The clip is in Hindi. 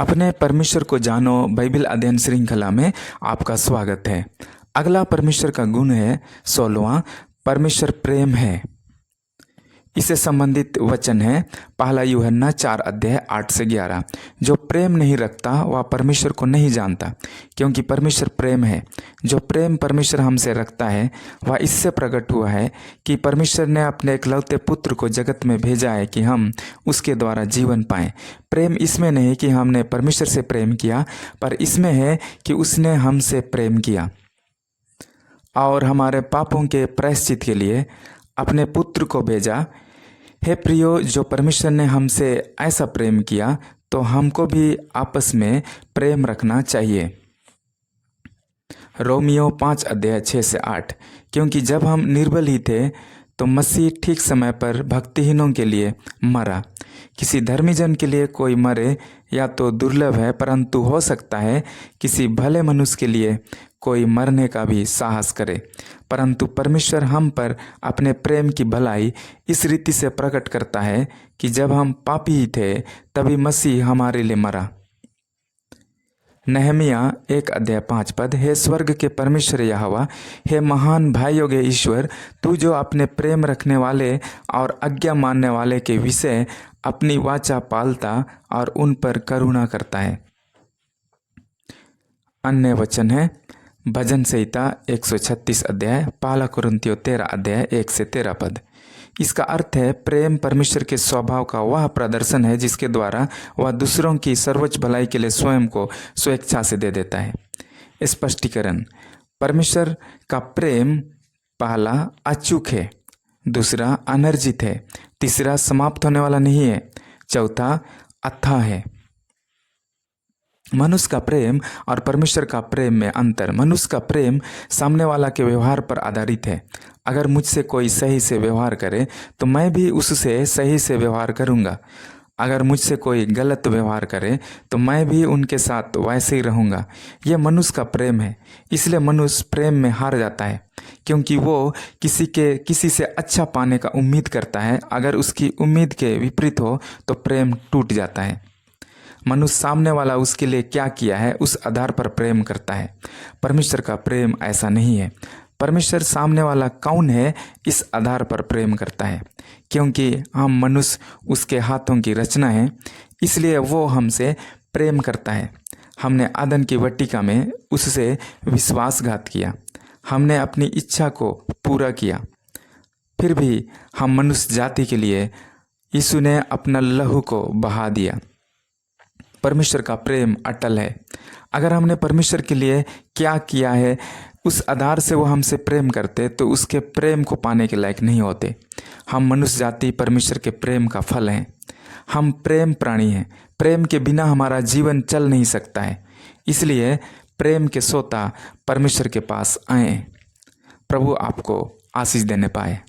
अपने परमेश्वर को जानो बाइबल अध्ययन श्रृंखला में आपका स्वागत है। अगला परमेश्वर का गुण है 16वां, परमेश्वर प्रेम है। इससे संबंधित वचन है पहला यूहन्ना 4 अध्याय 8 से 11। जो प्रेम नहीं रखता वह परमेश्वर को नहीं जानता, क्योंकि परमेश्वर प्रेम है। जो प्रेम परमेश्वर हमसे रखता है वह इससे प्रकट हुआ है कि परमेश्वर ने अपने एकलौते पुत्र को जगत में भेजा है कि हम उसके द्वारा जीवन पाएं। प्रेम इसमें नहीं कि हमने परमेश्वर से प्रेम किया, पर इसमें है कि उसने हमसे प्रेम किया और हमारे पापों के प्रायश्चित के लिए अपने पुत्र को भेजा। हे प्रियो, जो परमेश्वर ने हमसे ऐसा प्रेम किया तो हमको भी आपस में प्रेम रखना चाहिए। रोमियो 5 अध्याय 6 से 8। क्योंकि जब हम निर्बल ही थे तो मसीह ठीक समय पर भक्तिहीनों के लिए मरा। किसी धर्मी जन के लिए कोई मरे या तो दुर्लभ है, परंतु हो सकता है किसी भले मनुष्य के लिए कोई मरने का भी साहस करे। परंतु परमेश्वर हम पर अपने प्रेम की भलाई इस रीति से प्रकट करता है कि जब हम पापी ही थे तभी मसीह हमारे लिए मरा। नहमिया 1 अध्याय 5 पद। हे स्वर्ग के परमेश्वर यहोवा, हे महान भाइयों के ईश्वर, तू जो अपने प्रेम रखने वाले और आज्ञा मानने वाले के विषय अपनी वाचा पालता और उन पर करुणा करता है। अन्य वचन है भजन संहिता 136 अध्याय, पहला कुरिन्थियों 13 अध्याय 1 से 13 पद। इसका अर्थ है प्रेम परमेश्वर के स्वभाव का वह प्रदर्शन है जिसके द्वारा वह दूसरों की सर्वोच्च भलाई के लिए स्वयं को स्वेच्छा से दे देता है। स्पष्टीकरण: परमेश्वर का प्रेम पहला अचूक है, दूसरा अनर्जित है, तीसरा समाप्त होने वाला नहीं है, चौथा अथाह है। मनुष्य का प्रेम और परमेश्वर का प्रेम में अंतर: मनुष्य का प्रेम सामने वाला के व्यवहार पर आधारित है। अगर मुझसे कोई सही से व्यवहार करे तो मैं भी उससे सही से व्यवहार करूंगा। अगर मुझसे कोई गलत व्यवहार करे तो मैं भी उनके साथ वैसे ही रहूंगा। यह मनुष्य का प्रेम है। इसलिए मनुष्य प्रेम में हार जाता है, क्योंकि वो किसी से अच्छा पाने का उम्मीद करता है। अगर उसकी उम्मीद के विपरीत हो तो प्रेम टूट जाता है। मनुष्य सामने वाला उसके लिए क्या किया है उस आधार पर प्रेम करता है। परमेश्वर का प्रेम ऐसा नहीं है। परमेश्वर सामने वाला कौन है इस आधार पर प्रेम करता है। क्योंकि हम मनुष्य उसके हाथों की रचना है, इसलिए वो हमसे प्रेम करता है। हमने आदम की वाटिका में उससे विश्वासघात किया, हमने अपनी इच्छा को पूरा किया। फिर भी हम मनुष्य जाति के लिए यीशु ने अपना लहू को बहा दिया। परमेश्वर का प्रेम अटल है। अगर हमने परमेश्वर के लिए क्या किया है उस आधार से वो हमसे प्रेम करते तो उसके प्रेम को पाने के लायक नहीं होते। हम मनुष्य जाति परमेश्वर के प्रेम का फल हैं। हम प्रेम प्राणी हैं। प्रेम के बिना हमारा जीवन चल नहीं सकता है। इसलिए प्रेम के सोता परमेश्वर के पास आए। प्रभु आपको आशीष देने पाए।